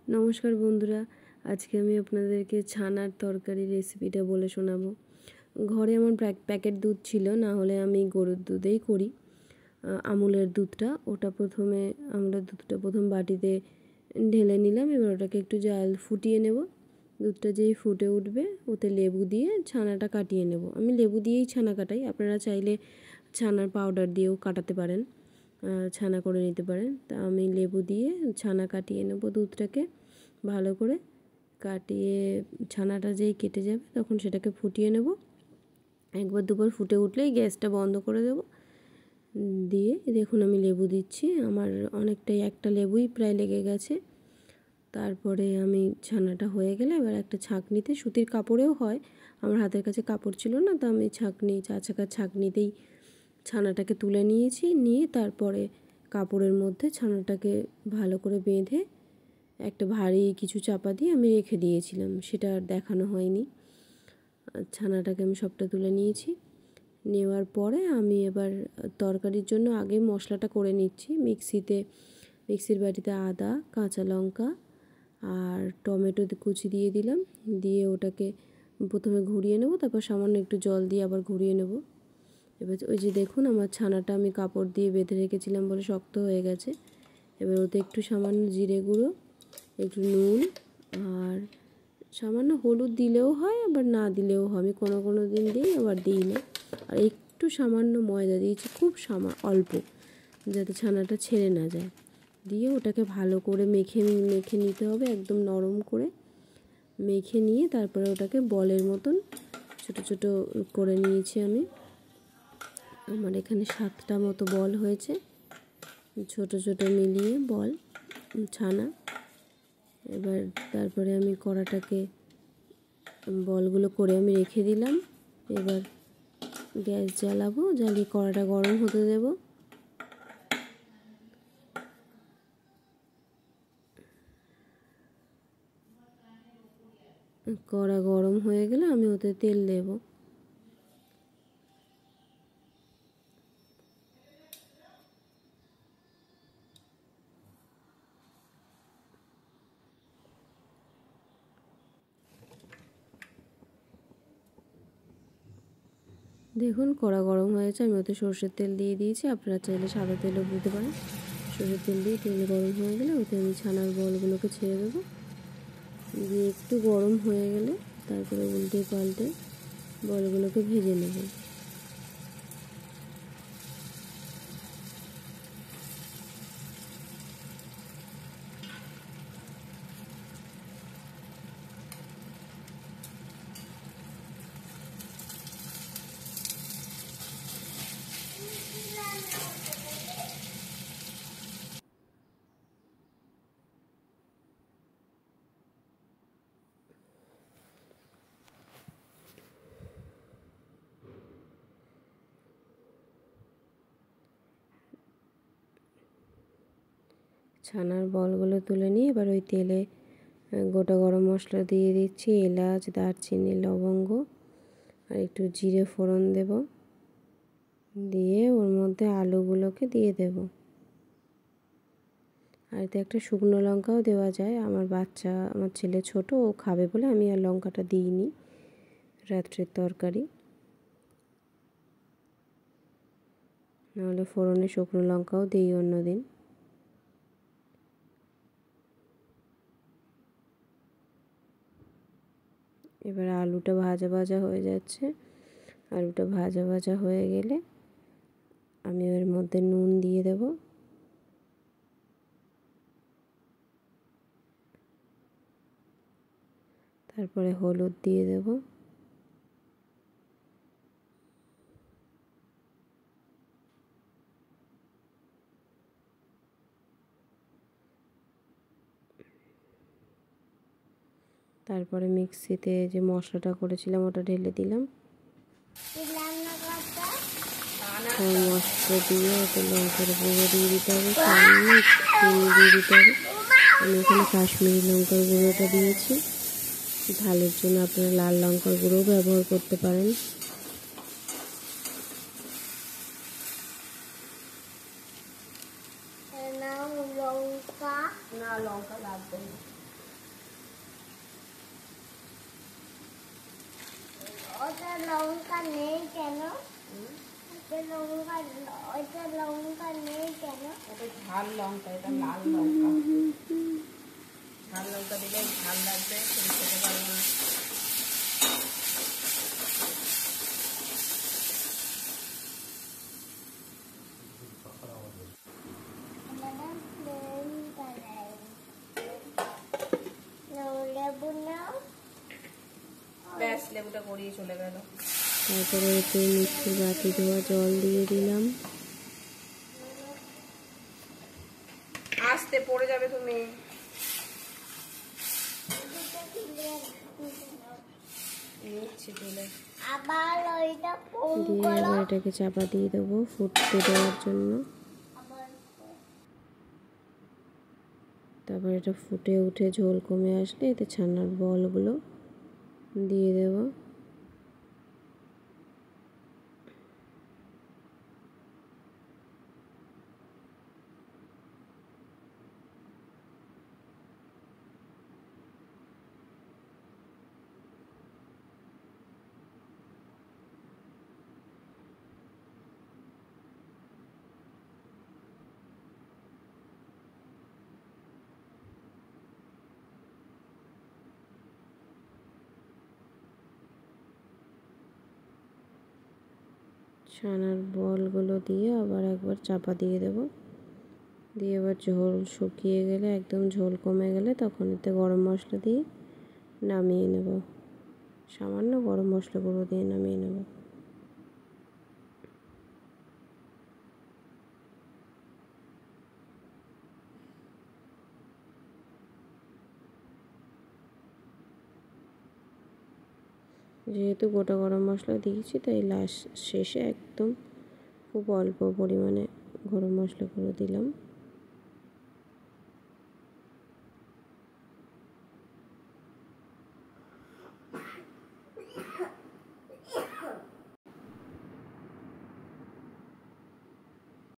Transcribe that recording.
নমস্কার বন্ধুরা, আজকে আমি আপনাদেরকে ছানার তরকারি রেসিপিটা বলে শোনাবো। ঘরে আমার প্যাকেট দুধ ছিল, না হলে আমি গরুর দুধেই করি। আমুলের দুধটা, আমুলের দুধটা প্রথম বাটিতে ঢেলে নিলাম। এবার ওটাকে একটু জাল ফুটিয়ে নেব। দুধটা যেই ফুটে উঠবে ওতে লেবু দিয়ে ছানাটা কাটিয়ে নেব। আমি লেবু দিয়েই ছানা কাটাই, আপনারা চাইলে ছানার পাউডার দিয়েও কাটাতে পারেন, ছানা করে নিতে পারেন। তা আমি লেবু দিয়ে ছানা কাটিয়ে নেব। দুধটাকে ভালো করে কাটিয়ে ছানাটা যেই কেটে যাবে তখন সেটাকে ফুটিয়ে নেব। একবার দুবার ফুটে উঠলেই গ্যাসটা বন্ধ করে দেব। দিয়ে দেখুন আমি লেবু দিচ্ছি, আমার অনেকটাই, একটা লেবুই প্রায় লেগে গেছে। তারপরে আমি ছানাটা হয়ে গেলে এবার একটা ছাঁকনিতে, সুতির কাপড়েও হয়, আমার হাতের কাছে কাপড় ছিল না, তো আমি চা চাকার ছাঁকনিতেই ছানাটাকে তুলে নিয়েছি। নিয়ে তারপরে কাপড়ের মধ্যে ছানাটাকে ভালো করে বেঁধে একটা ভারী কিছু চাপা দিয়ে আমি রেখে দিয়েছিলাম, সেটা আর দেখানো হয়নি। ছানাটাকে আমি সবটা তুলে নিয়েছি। নেওয়ার পরে আমি এবার তরকারির জন্য আগে মশলাটা করে নিচ্ছি। মিক্সির বাটিতে আদা, কাঁচা লঙ্কা আর টমেটো কুচি দিয়ে দিলাম। দিয়ে ওটাকে প্রথমে ঘুরিয়ে নেব, তারপর সামান্য একটু জল দিয়ে আবার ঘুরিয়ে নেব। এবার ওই যে দেখুন আমার ছানাটা আমি কাপড় দিয়ে বেঁধে রেখেছিলাম বলে শক্ত হয়ে গেছে। এবার ওতে একটু সামান্য জিরে গুঁড়ো, একটু নুন আর সামান্য হলুদ দিলেও হয়, আবার না দিলেও হয়। আমি কোনো দিন দিই, আবার দিই না। আর একটু সামান্য ময়দা দিয়েছি, খুব অল্প, যাতে ছানাটা ছেড়ে না যায়। দিয়ে ওটাকে ভালো করে মেখে নিতে হবে, একদম নরম করে মেখে নিয়ে তারপরে ওটাকে বলের মতন ছোট ছোট করে নিয়েছি আমি। আমার এখানে 7টা মতো বল হয়েছে, ছোট ছোট মিলিয়ে বল ছানা। এবার তারপরে আমি কড়াটাকে, বলগুলো করে আমি রেখে দিলাম। এবার গ্যাস জ্বালাবো, জ্বালিয়ে কড়াটা গরম হতে দেব। কড়া গরম হয়ে গেলে আমি ওতে তেল দেব। দেখুন কড়া গরম হয়েছে, আমি ওতে সরষের তেল দিয়ে দিয়েছি, আপনারা চাইলে সাদা তেলও দিতে পারেন। সরষের তেল দিয়ে তেল গরম হয়ে গেলে ওতে আমি ছানার বলগুলোকে ছেড়ে দেবো। দিয়ে একটু গরম হয়ে গেলে তারপরে উল্টে পাল্টে বলগুলোকে ভেজে নেব। ছানার বলগুলো তুলে নিয়ে এবার ওই তেলে গোটা গরম মশলা দিয়ে দিচ্ছি, এলাচ, দারচিনি, লবঙ্গ আর একটু জিরে ফোড়ন দেব। দিয়ে ওর মধ্যে আলুগুলোকে দিয়ে দেব। আর এতে একটা শুকনো লঙ্কাও দেওয়া যায়। আমার ছেলে ছোট, ও খাবে বলে আমি আর লঙ্কাটা দিইনি রাত্রের তরকারি, নাহলে ফোড়নে শুকনো লঙ্কাও দিই অন্য দিন। এবার আলুটা ভাজা ভাজা হয়ে যাচ্ছে। আলুটা ভাজা ভাজা হয়ে গেলে আমি এর মধ্যে নুন দিয়ে দেব। তারপরে হলুদ দিয়ে দেব। তারপরে মিক্সিতে যে মশলাটা করেছিলাম ওটা ঢেলে দিলাম। মশলা দিয়ে ওটা লঙ্কার গুঁড়ো দিয়ে দিতে হবে, চিনি দিয়ে দিতে হবে। আমি এখানে কাশ্মীরি লঙ্কার গুঁড়োটা দিয়েছি। ঝালের জন্য আপনারা লাল লঙ্কার গুঁড়োও ব্যবহার করতে পারেন। লঙ্কা লাগবে না। ওটা লঙ্কা নেই কেন? ওটা লঙ্কা নেই কেন? এটা ঝাল লঙ্কা, এটা লাল লঙ্কা। ঝাল লঙ্কা দিলে ঝাল লাগবে, তুমি খেতে পারবো না। লেবু নাও। ব্যাস, লেবুটা গড়িয়ে চলে গেল। তারপরে এতে মিষ্টির বাটি ধোয়া জল দিয়ে দিলাম। আস্তে পড়ে যাবে তুমি। নিচ্ছি তুলে। আবার ওইটা দিয়ে এবার এটাকে চাপা দিয়ে দেবো ফুটতে দেওয়ার জন্য। তারপর এটা ফুটে উঠে ঝোল কমে আসলে এতে ছানার বলগুলো দিয়ে দেব। ছানার বলগুলো দিয়ে আবার একবার চাপা দিয়ে দেব। দিয়ে এবার ঝোল শুকিয়ে গেলে, একদম ঝোল কমে গেলে তখন এতে গরম মশলা দিয়ে নামিয়ে নেব। সামান্য গরম মশলা গুঁড়ো দিয়ে নামিয়ে নেব। যেহেতু গোটা গরম মশলা দিয়েছি তাই লাস্ট শেষে একদম খুব অল্প পরিমাণে গরম মশলা গুঁড়ো দিলাম।